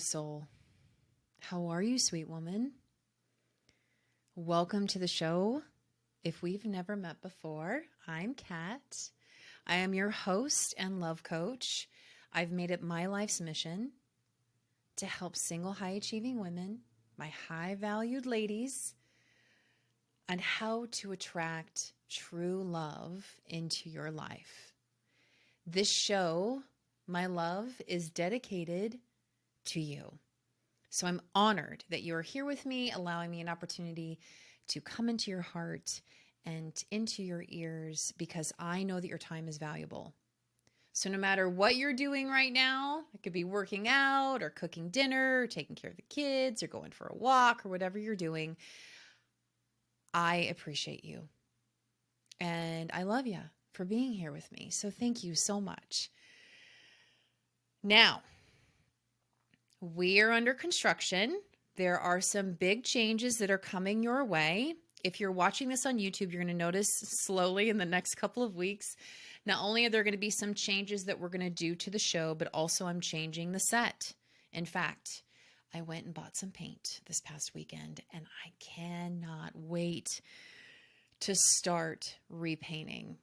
soul. How are you, sweet woman? Welcome to the show. If we've never met before, I'm Kat. I am your host and love coach. I've made it my life's mission to help single high-achieving women, my high-valued ladies, on how to attract true love into your life. This show, my love, is dedicated to you. So I'm honored that you are here with me, allowing me an opportunity to come into your heart and into your ears, because I know that your time is valuable. So no matter what you're doing right now, it could be working out or cooking dinner, or taking care of the kids or going for a walk or whatever you're doing, I appreciate you. And I love you for being here with me. So thank you so much. Now, we are under construction. There are some big changes that are coming your way. If you're watching this on YouTube, you're going to notice slowly in the next couple of weeks, not only are there going to be some changes that we're going to do to the show, but also I'm changing the set. In fact, I went and bought some paint this past weekend, and I cannot wait to start repainting.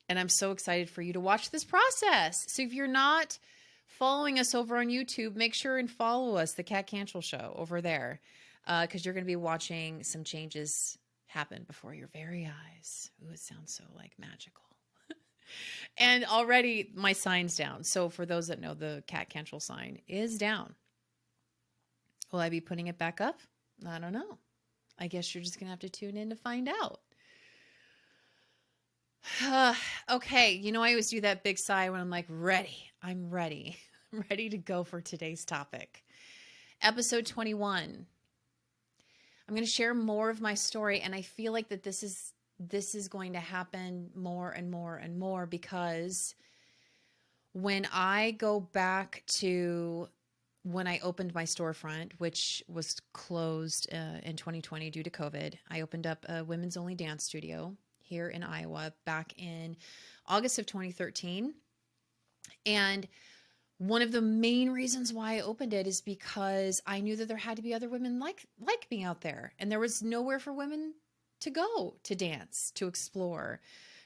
And I'm so excited for you to watch this process. So if you're not following us over on YouTube, make sure and follow us, the Kat Cantrill Show, over there, because you're going to be watching some changes happen before your very eyes. Ooh, it sounds so like magical. And already my sign's down. So for those that know, the Kat Cantrill sign is down. Will I be putting it back up? I don't know. I guess you're just going to have to tune in to find out. Okay, you know, I always do that big sigh when I'm like, ready. I'm ready. I'm ready to go for today's topic. Episode 21. I'm going to share more of my story, and I feel like that this is going to happen more and more and more, because when I go back to when I opened my storefront, which was closed in 2020 due to COVID, I opened up a women's only dance studio here in Iowa back in August of 2013. And one of the main reasons why I opened it is because I knew that there had to be other women like me out there. And there was nowhere for women to go to dance, to explore,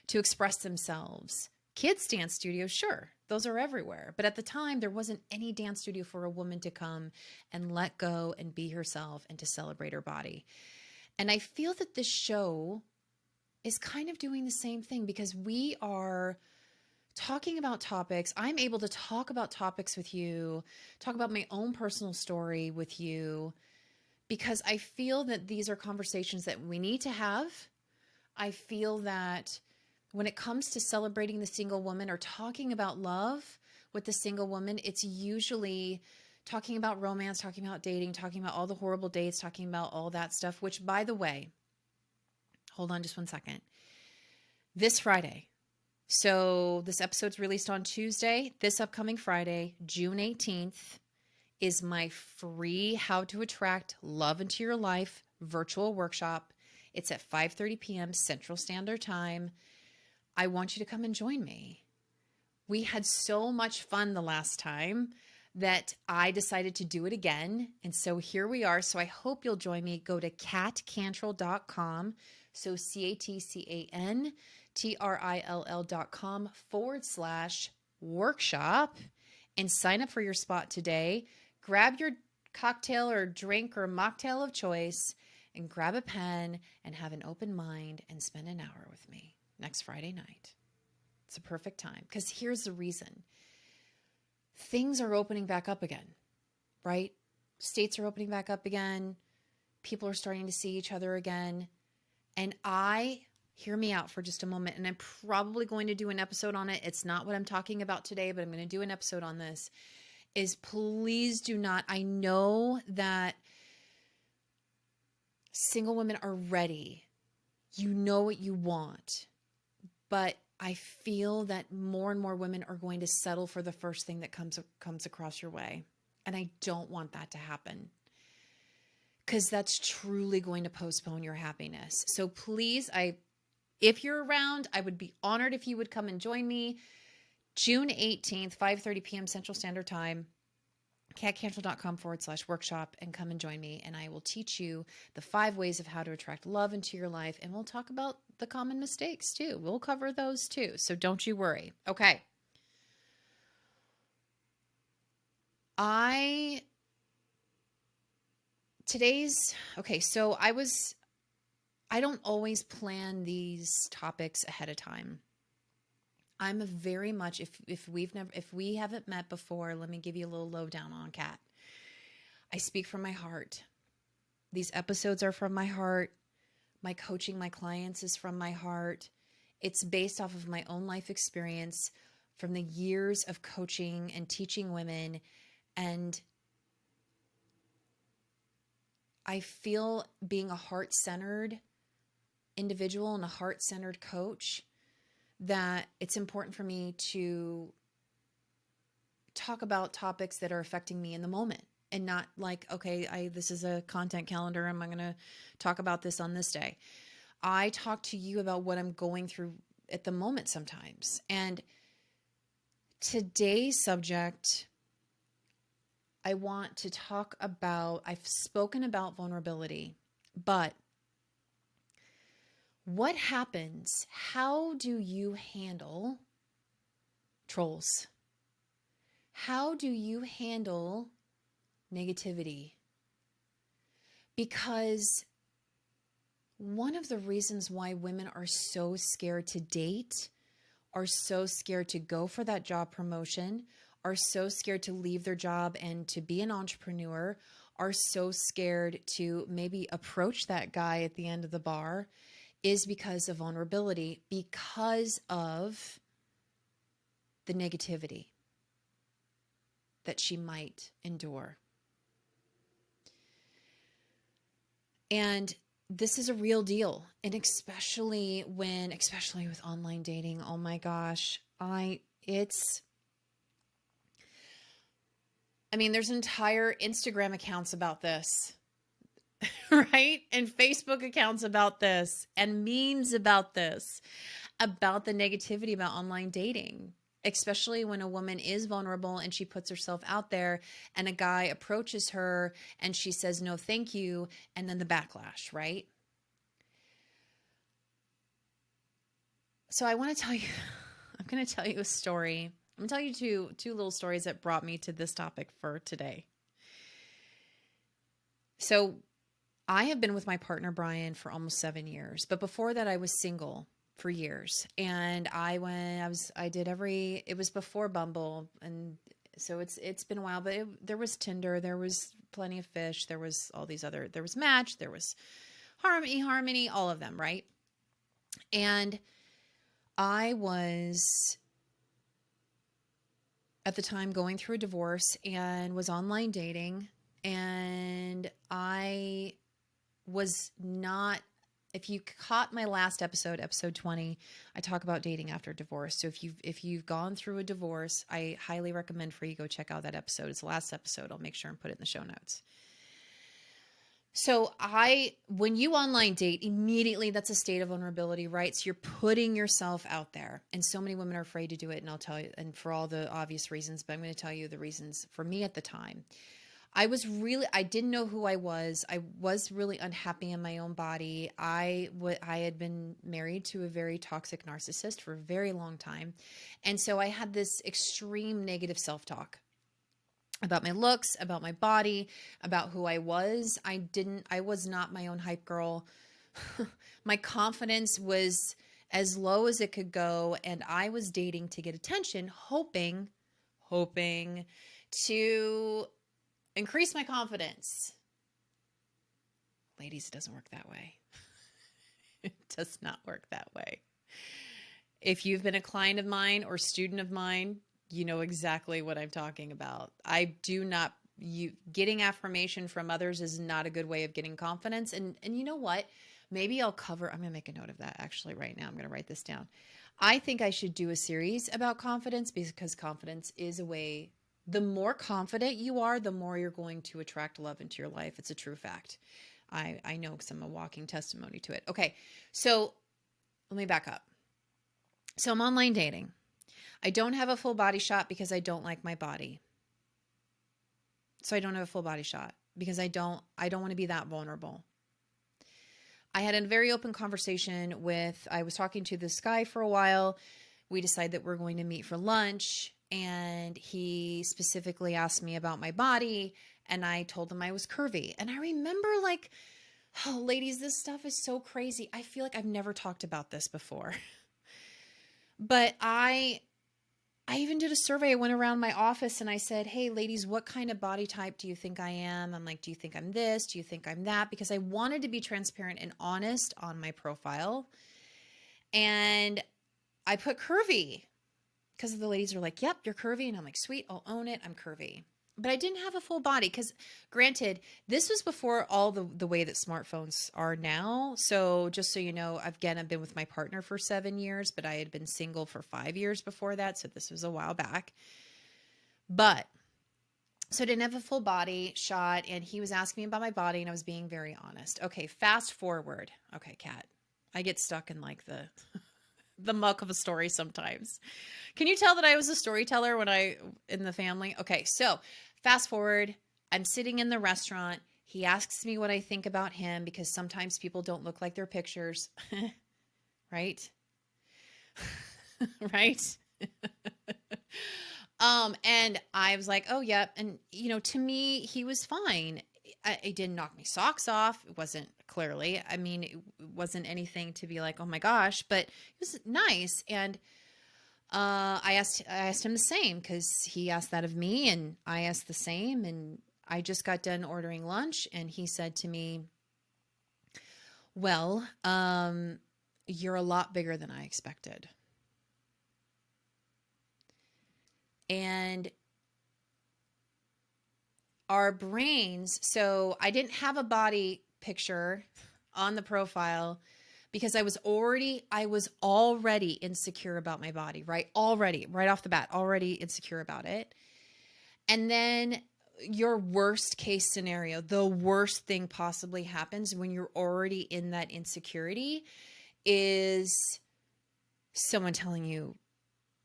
to express themselves. Kids' dance studios, sure, those are everywhere. But at the time, there wasn't any dance studio for a woman to come and let go and be herself and to celebrate her body. And I feel that this show is kind of doing the same thing, because we are talking about topics. I'm able to talk about topics with you, talk about my own personal story with you, because I feel that these are conversations that we need to have. I feel that when it comes to celebrating the single woman or talking about love with the single woman, it's usually talking about romance, talking about dating, talking about all the horrible dates, talking about all that stuff, which, by the way, hold on just one second. This Friday, so this episode's released on Tuesday. This upcoming Friday, June 18th, is my free How to Attract Love into Your Life virtual workshop. It's at 5:30 p.m. Central Standard Time. I want you to come and join me. We had so much fun the last time that I decided to do it again. And so here we are. So I hope you'll join me. Go to katcantrill.com. So CATCANTRILL.com/workshop and sign up for your spot today. Grab your cocktail or drink or mocktail of choice and grab a pen and have an open mind and spend an hour with me next Friday night. It's a perfect time, because here's the reason. Things are opening back up again, right? States are opening back up again. People are starting to see each other again. And hear me out for just a moment, and I'm probably going to do an episode on it. It's not what I'm talking about today, but I'm going to do an episode on this, is please do not, I know that single women are ready. You know what you want, but I feel that more and more women are going to settle for the first thing that comes across your way. And I don't want that to happen, because that's truly going to postpone your happiness. So please, if you're around, I would be honored if you would come and join me June 18th, 5:30 p.m. Central Standard Time. catcantrill.com/workshop and come and join me. And I will teach you the 5 ways of how to attract love into your life. And we'll talk about the common mistakes too. We'll cover those too. So don't you worry. Okay. So I don't always plan these topics ahead of time. I'm a very much, if we haven't met before, let me give you a little lowdown on Kat. I speak from my heart. These episodes are from my heart. My coaching my clients is from my heart. It's based off of my own life experience from the years of coaching and teaching women. And I feel, being a heart-centered individual and a heart-centered coach, that it's important for me to talk about topics that are affecting me in the moment, and not like, okay, this is a content calendar. I'm going to talk about this on this day. I talk to you about what I'm going through at the moment sometimes. And today's subject, I want to talk about, I've spoken about vulnerability, but what happens? How do you handle trolls? How do you handle negativity? Because one of the reasons why women are so scared to date, are so scared to go for that job promotion, are so scared to leave their job and to be an entrepreneur, are so scared to maybe approach that guy at the end of the bar, is because of vulnerability, because of the negativity that she might endure. And this is a real deal. And especially with online dating, oh my gosh, there's entire Instagram accounts about this, right? And Facebook accounts about this, and memes about this, about the negativity about online dating, especially when a woman is vulnerable and she puts herself out there and a guy approaches her and she says, no, thank you. And then the backlash, right? So I'm going to tell you a story. I'm going to tell you two little stories that brought me to this topic for today. So I have been with my partner, Brian, for almost 7 years. But before that, I was single for years. And it was before Bumble. And so it's been a while, but there was Tinder, there was Plenty of Fish, there was all these other, there was Match, there was Harmony, all of them, right? And I was at the time going through a divorce and was online dating. And I was not, if you caught my last episode 20, I talk about dating after divorce. So if you've gone through a divorce, I highly recommend for you go check out that episode. It's the last episode. I'll make sure and put it in the show notes. So when you online date, immediately that's a state of vulnerability, right? So you're putting yourself out there, and so many women are afraid to do it. And I'll tell you, and for all the obvious reasons, but I'm going to tell you the reasons for me at the time. I didn't know who I was. I was really unhappy in my own body. I had been married to a very toxic narcissist for a very long time. And so I had this extreme negative self-talk about my looks, about my body, about who I was. I was not my own hype girl. My confidence was as low as it could go. And I was dating to get attention, hoping to increase my confidence. Ladies, it doesn't work that way. It does not work that way. If you've been a client of mine or student of mine, you know exactly what I'm talking about. Getting affirmation from others is not a good way of getting confidence. And you know what? Maybe I'm going to make a note of that actually right now. I'm going to write this down. I think I should do a series about confidence, because confidence is a way. The more confident you are, the more you're going to attract love into your life. It's a true fact. I know, because I'm a walking testimony to it. Okay, so let me back up. So I'm online dating. I don't have a full body shot because I don't like my body. So I don't have a full body shot because I don't want to be that vulnerable. I had a very open conversation I was talking to this guy for a while. We decided that we're going to meet for lunch, and he specifically asked me about my body, and I told him I was curvy. And I remember like, oh, ladies, this stuff is so crazy. I feel like I've never talked about this before. But I even did a survey. I went around my office and I said, hey, ladies, what kind of body type do you think I am? I'm like, do you think I'm this? Do you think I'm that? Because I wanted to be transparent and honest on my profile. And I put curvy because the ladies were like, yep, you're curvy. And I'm like, sweet, I'll own it. I'm curvy. But I didn't have a full body because, granted, this was before all the way that smartphones are now. So just so you know, I've been with my partner for 7 years, but I had been single for 5 years before that. So this was a while back. But so I didn't have a full body shot, and he was asking me about my body, and I was being very honest. Okay, fast forward. Okay, Kat, I get stuck in like the muck of a story sometimes. Can you tell that I was a storyteller in the family? Okay, so fast forward, I'm sitting in the restaurant. He asks me what I think about him because sometimes people don't look like their pictures, right? Right? And I was like, oh, yeah. And, to me, he was fine. It didn't knock my socks off. It wasn't clearly. I mean, it wasn't anything to be like, oh my gosh, but it was nice. And I asked him the same because he asked that of me, and I asked the same. And I just got done ordering lunch, and he said to me, well, you're a lot bigger than I expected. And our brains, so I didn't have a body picture on the profile because I was already insecure about my body, right? Already, right off the bat, already insecure about it. And then your worst case scenario, the worst thing possibly happens when you're already in that insecurity is someone telling you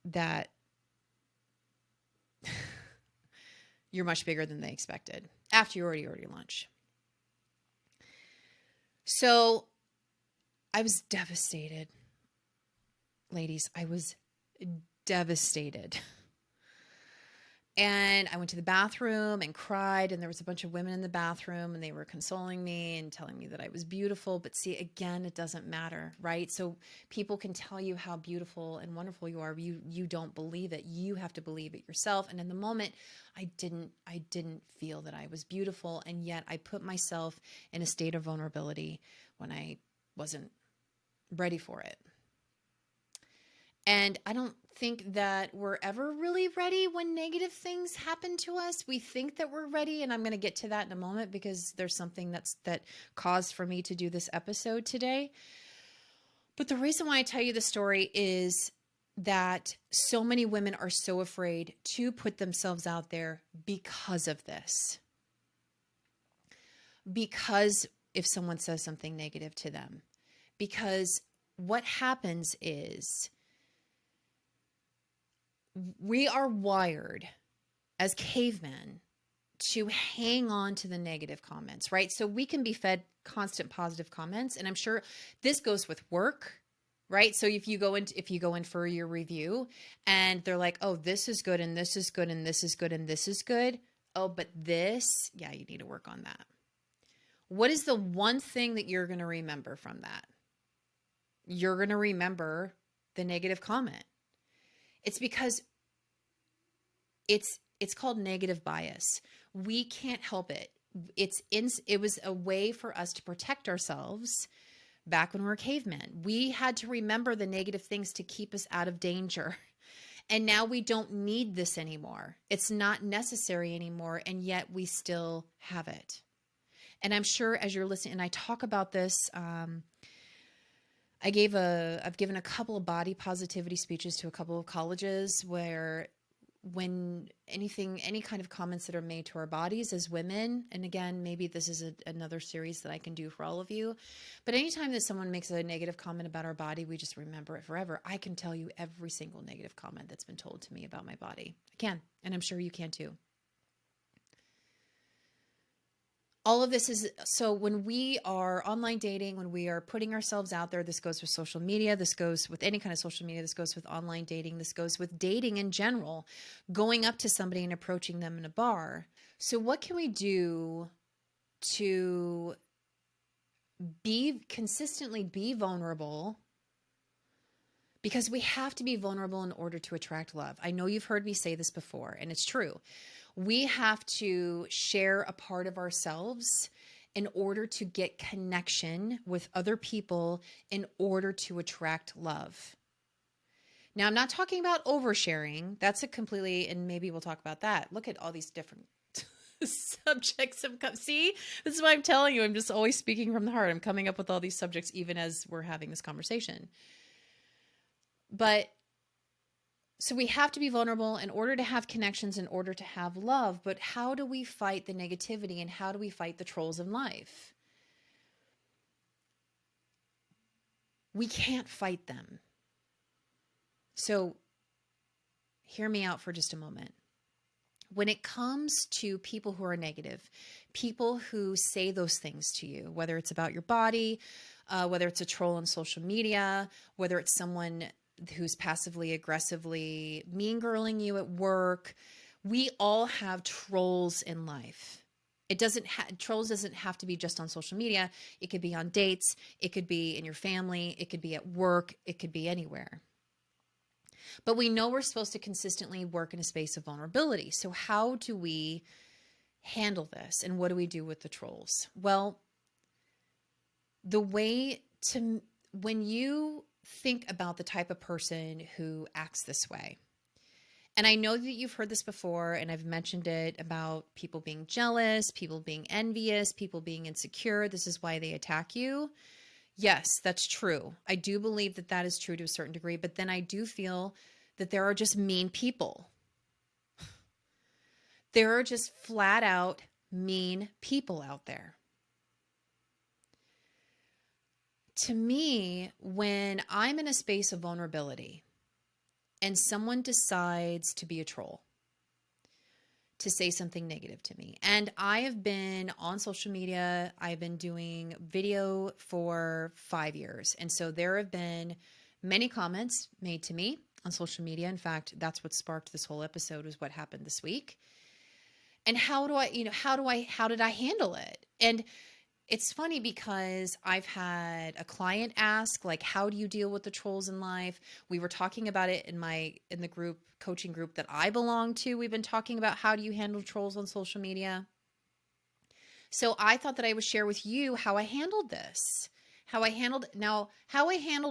that you're much bigger than they expected after you already ordered your lunch. So I was devastated. Ladies, I was devastated. And I went to the bathroom and cried, and there was a bunch of women in the bathroom, and they were consoling me and telling me that I was beautiful. But see, again, it doesn't matter, right? So people can tell you how beautiful and wonderful you are. You don't believe it. You have to believe it yourself. And in the moment, I didn't feel that I was beautiful, and yet I put myself in a state of vulnerability when I wasn't ready for it. And I don't think that we're ever really ready when negative things happen to us. We think that we're ready, and I'm going to get to that in a moment because there's something that caused for me to do this episode today. But the reason why I tell you the story is that so many women are so afraid to put themselves out there because of this. Because if someone says something negative to them. Because what happens is we are wired as cavemen to hang on to the negative comments, right? So we can be fed constant positive comments. And I'm sure this goes with work, right? So if you go in for your review and they're like, oh, this is good, and this is good, and this is good, and this is good. Oh, but this, yeah, you need to work on that. What is the one thing that you're going to remember from that? You're going to remember the negative comment. It's because it's called negative bias. We can't help it. It was a way for us to protect ourselves back when we were cavemen. We had to remember the negative things to keep us out of danger. And now we don't need this anymore. It's not necessary anymore, and yet we still have it. And I'm sure as you're listening, and I talk about this, I've given a couple of body positivity speeches to a couple of colleges where when any kind of comments that are made to our bodies as women, and again, maybe this is another series that I can do for all of you, but anytime that someone makes a negative comment about our body, we just remember it forever. I can tell you every single negative comment that's been told to me about my body. I can, and I'm sure you can too. all of this is, so when we are online dating, when we are putting ourselves out there, this goes with social media, this goes with any kind of social media, this goes with online dating, this goes with dating in general, going up to somebody and approaching them in a bar. So what can we do to consistently be vulnerable? Because we have to be vulnerable in order to attract love. I know you've heard me say this before, and it's true. We have to share a part of ourselves in order to get connection with other people in order to attract love. Now, I'm not talking about oversharing. That's a completely, and maybe we'll talk about that. Look at all these different subjects have come. See, this is why I'm telling you, I'm just always speaking from the heart. I'm coming up with all these subjects even as we're having this conversation. But so we have to be vulnerable in order to have connections, in order to have love. But how do we fight the negativity and how do we fight the trolls in life? We can't fight them. So hear me out for just a moment. When it comes to people who are negative, people who say those things to you, whether it's about your body, whether it's a troll on social media, whether it's someone who's passively aggressively mean girling you at work, we all have trolls in life. Trolls doesn't have to be just on social media. It could be on dates. It could be in your family. It could be at work. It could be anywhere. But we know we're supposed to consistently work in a space of vulnerability. So how do we handle this? And what do we do with the trolls? Well, when you think about the type of person who acts this way, and I know that you've heard this before, and I've mentioned it about people being jealous, people being envious, people being insecure. This is why they attack you. Yes, that's true. I do believe that that is true to a certain degree, but then I do feel that there are just mean people. There are just flat out mean people out there. To me, when I'm in a space of vulnerability and someone decides to be a troll, to say something negative to me, and I have been on social media, I've been doing video for 5 years. And so there have been many comments made to me on social media. In fact, that's what sparked this whole episode, was what happened this week. And how did I handle it? And it's funny because I've had a client ask, like, how do you deal with the trolls in life? We were talking about it in the group, coaching group that I belong to. We've been talking about how do you handle trolls on social media. So I thought that I would share with you how I handled this, how I handled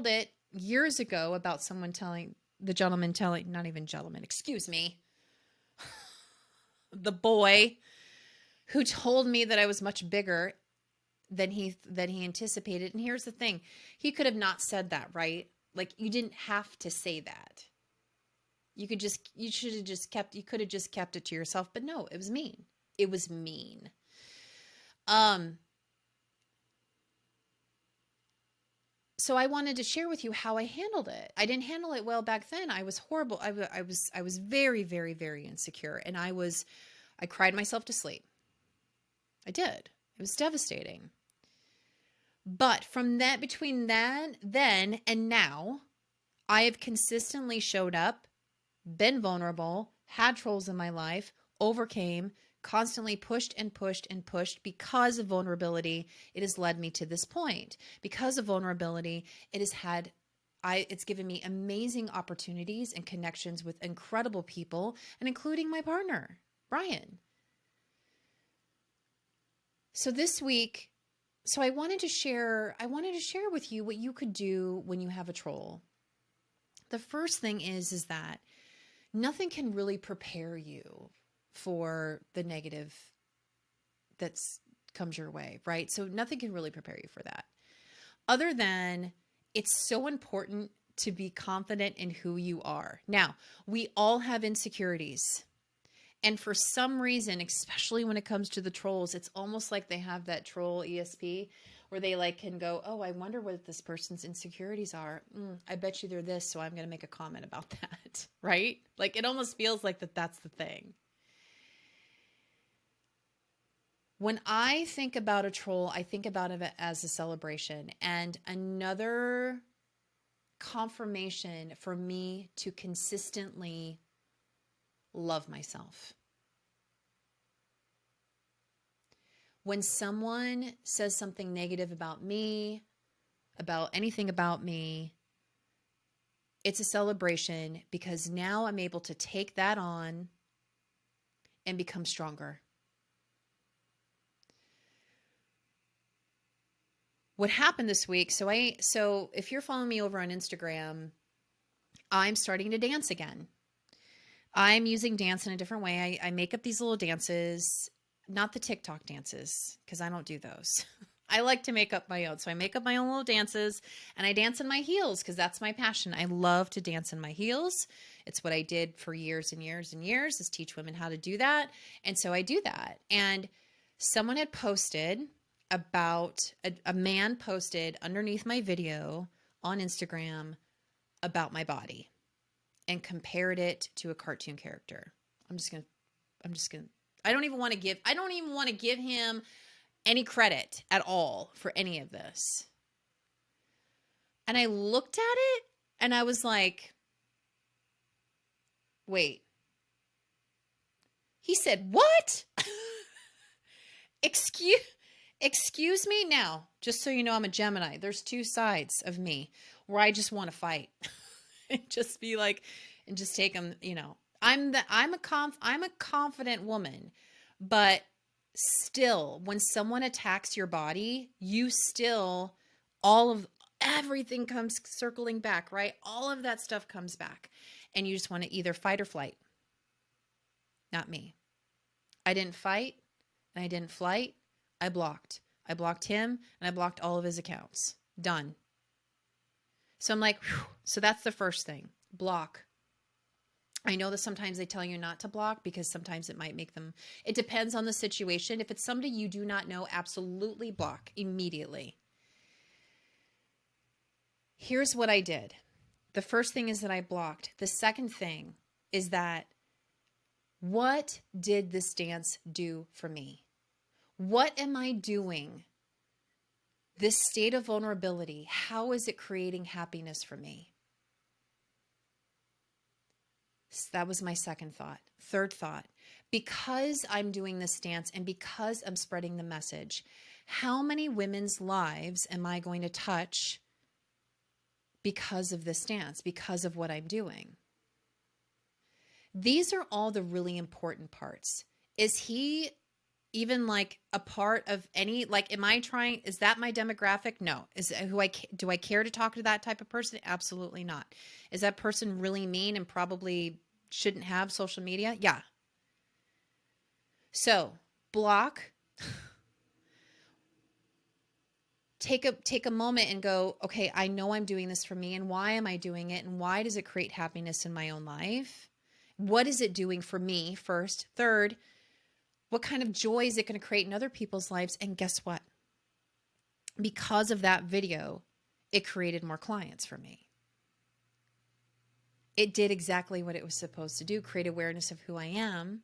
it years ago about someone not even gentleman, excuse me, the boy who told me that I was much bigger than he anticipated. And here's the thing. He could have not said that, right? Like, you didn't have to say that. You could have just kept it to yourself, but no, it was mean. It was mean. So I wanted to share with you how I handled it. I didn't handle it well back then. I was horrible. I was very, very, very insecure, and I cried myself to sleep. I did. It was devastating. But between then and now, I have consistently showed up, been vulnerable, had trolls in my life, overcame, constantly pushed and pushed and pushed. Because of vulnerability, it has led me to this point. Because of vulnerability, it's given me amazing opportunities and connections with incredible people, and including my partner, Brian. So this week, I wanted to share with you what you could do when you have a troll. The first thing is that nothing can really prepare you for the negative that comes your way, right? So nothing can really prepare you for that. Other than it's so important to be confident in who you are. Now, we all have insecurities. And for some reason, especially when it comes to the trolls, it's almost like they have that troll ESP where they can go, oh, I wonder what this person's insecurities are. I bet you they're this, so I'm going to make a comment about that, right? Like, it almost feels like that's the thing. When I think about a troll, I think about it as a celebration and another confirmation for me to consistently love myself. When someone says something negative about me, about anything about me, it's a celebration because now I'm able to take that on and become stronger. What happened this week, so if you're following me over on Instagram, I'm starting to dance again. I'm using dance in a different way. I make up these little dances, not the TikTok dances, because I don't do those. I like to make up my own. So I make up my own little dances and I dance in my heels because that's my passion. I love to dance in my heels. It's what I did for years and years and years, is teach women how to do that. And so I do that. And someone had posted about, a man posted underneath my video on Instagram about my body and compared it to a cartoon character. I don't even want to give him any credit at all for any of this. And I looked at it and I was like, wait. He said, what? Excuse me? Now, just so you know, I'm a Gemini. There's two sides of me where I just want to fight and just be like, and just take them, I'm a confident woman, but still, when someone attacks your body, you still, everything comes circling back, right? All of that stuff comes back and you just want to either fight or flight. Not me. I didn't fight and I didn't flight. I blocked. I blocked him and I blocked all of his accounts. Done. So I'm like, whew. So that's the first thing. Block. I know that sometimes they tell you not to block because sometimes it might make them, it depends on the situation. If it's somebody you do not know, absolutely block immediately. Here's what I did. The first thing is that I blocked. The second thing is that, what did this dance do for me? What am I doing? This state of vulnerability, how is it creating happiness for me? So that was my second thought. Third thought, because I'm doing this dance and because I'm spreading the message, how many women's lives am I going to touch because of this dance, because of what I'm doing? These are all the really important parts. Is he even like a part of any, like, is that my demographic? No. Do I care to talk to that type of person? Absolutely not. Is that person really mean and probably shouldn't have social media? Yeah. So block, take a moment and go, okay, I know I'm doing this for me, and why am I doing it? And why does it create happiness in my own life? What is it doing for me first? Third, what kind of joy is it going to create in other people's lives? And guess what? Because of that video, it created more clients for me. It did exactly what it was supposed to do, create awareness of who I am.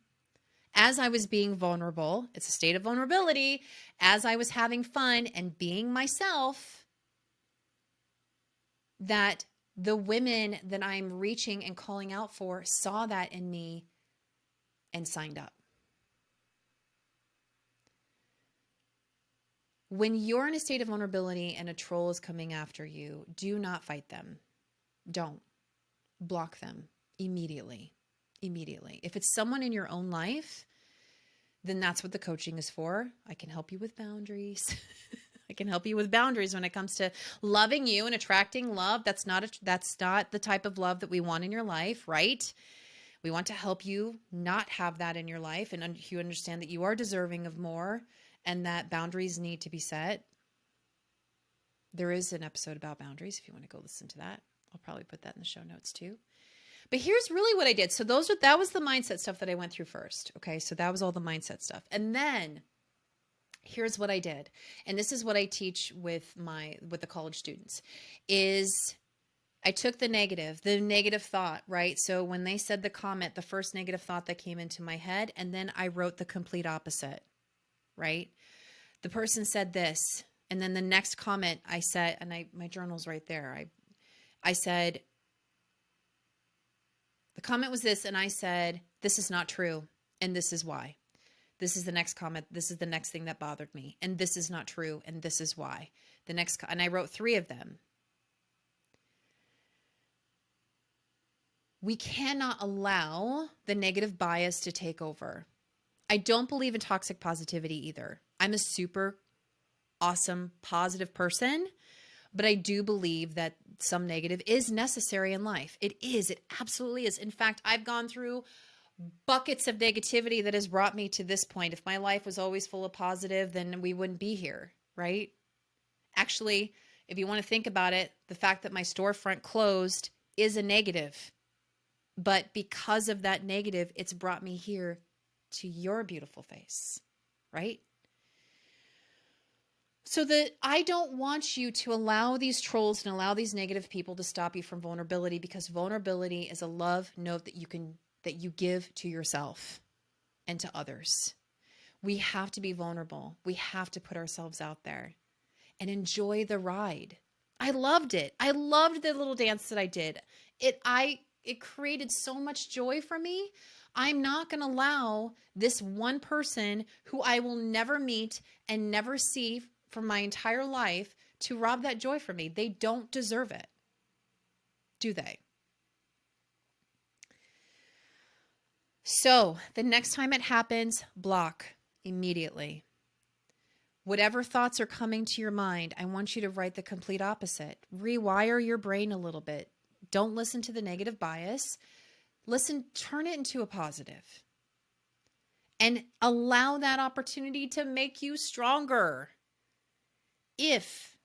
As I was being vulnerable, it's a state of vulnerability, as I was having fun and being myself, that the women that I'm reaching and calling out for saw that in me and signed up. When you're in a state of vulnerability and a troll is coming after you, do not fight them. Don't. Block them immediately. Immediately. If it's someone in your own life, then that's what the coaching is for. I can help you with boundaries. I can help you with boundaries when it comes to loving you and attracting love. That's not the type of love that we want in your life, right? We want to help you not have that in your life, and you understand that you are deserving of more and that boundaries need to be set. There is an episode about boundaries if you want to go listen to that. I'll probably put that in the show notes too. But here's really what I did. So that was the mindset stuff that I went through first. Okay. So that was all the mindset stuff. And then here's what I did. And this is what I teach with the college students is I took the negative thought, right? So when they said the comment, the first negative thought that came into my head, and then I wrote the complete opposite. right? The person said this, and then the next comment I said, and my journal's right there. I said, the comment was this, and I said, this is not true, and this is why. This is the next comment. This is the next thing that bothered me, and this is not true, and this is why. And I wrote 3 of them. We cannot allow the negative bias to take over. I don't believe in toxic positivity either. I'm a super awesome, positive person, but I do believe that some negative is necessary in life. It is. It absolutely is. In fact, I've gone through buckets of negativity that has brought me to this point. If my life was always full of positive, then we wouldn't be here, right? Actually, if you want to think about it, the fact that my storefront closed is a negative. But because of that negative, it's brought me here to your beautiful face, right? So that I don't want you to allow these trolls and allow these negative people to stop you from vulnerability, because vulnerability is a love note that you give to yourself and to others. We have to be vulnerable. We have to put ourselves out there and enjoy the ride. I loved it. I loved the little dance that I did. It created so much joy for me. I'm not going to allow this one person who I will never meet and never see for my entire life to rob that joy from me. They don't deserve it. Do they? So the next time it happens, block immediately. Whatever thoughts are coming to your mind, I want you to write the complete opposite. Rewire your brain a little bit. Don't listen to the negative bias. Turn it into a positive. And allow that opportunity to make you stronger. If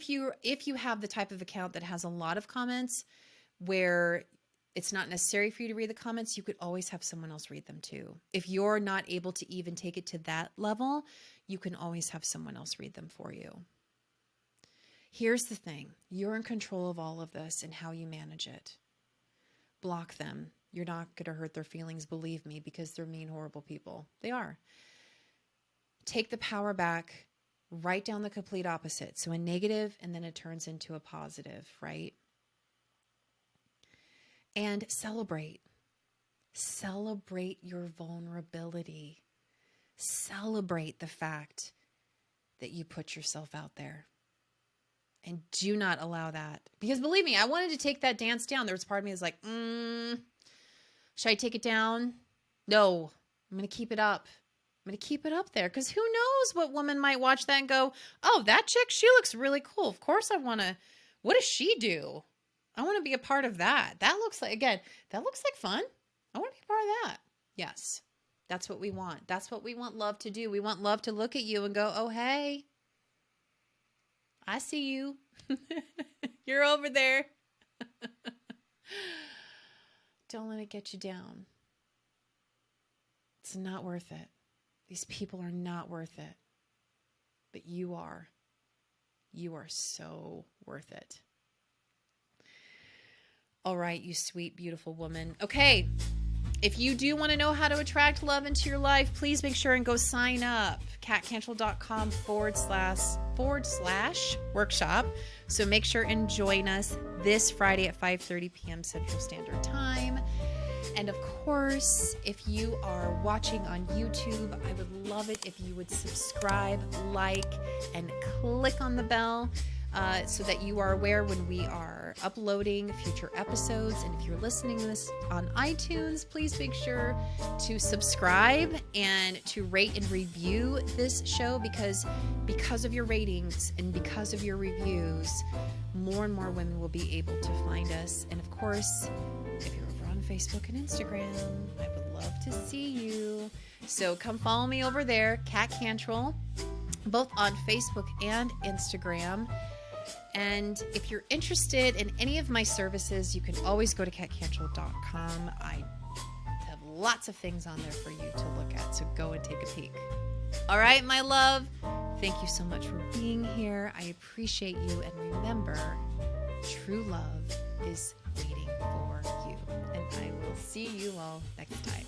you have the type of account that has a lot of comments where it's not necessary for you to read the comments, you could always have someone else read them too. If you're not able to even take it to that level, you can always have someone else read them for you. Here's the thing. You're in control of all of this and how you manage it. Block them. You're not going to hurt their feelings, believe me, because they're mean, horrible people. They are. Take the power back. Write down the complete opposite. So a negative, and then it turns into a positive, right? And celebrate. Celebrate your vulnerability. Celebrate the fact that you put yourself out there. And do not allow that. Because believe me, I wanted to take that dance down. There was part of me that was like, should I take it down? No, I'm going to keep it up. I'm going to keep it up there. Because who knows what woman might watch that and go, oh, that chick, she looks really cool. Of course I want to. What does she do? I want to be a part of that. That looks like fun. I want to be a part of that. Yes, that's what we want. That's what we want love to do. We want love to look at you and go, oh, hey, I see you. You're over there. Don't let it get you down. It's not worth it. These people are not worth it. But you are. You are so worth it. All right, you sweet, beautiful woman. Okay. If you do want to know how to attract love into your life, please make sure and go sign up. CatCantrill.com/workshop. So make sure and join us this Friday at 5:30 p.m. Central Standard Time. And of course, if you are watching on YouTube, I would love it if you would subscribe, like, and click on the bell so that you are aware when we are uploading future episodes. And if you're listening to this on iTunes, please make sure to subscribe and to rate and review this show, because of your ratings and because of your reviews, more and more women will be able to find us. And of course, if you're over on Facebook and Instagram, I would love to see you. So come follow me over there, Cat Cantrill, both on Facebook and Instagram. And if you're interested in any of my services, you can always go to catcantrill.com. I have lots of things on there for you to look at, so go and take a peek. All right, my love, thank you so much for being here. I appreciate you. And remember, true love is waiting for you. And I will see you all next time.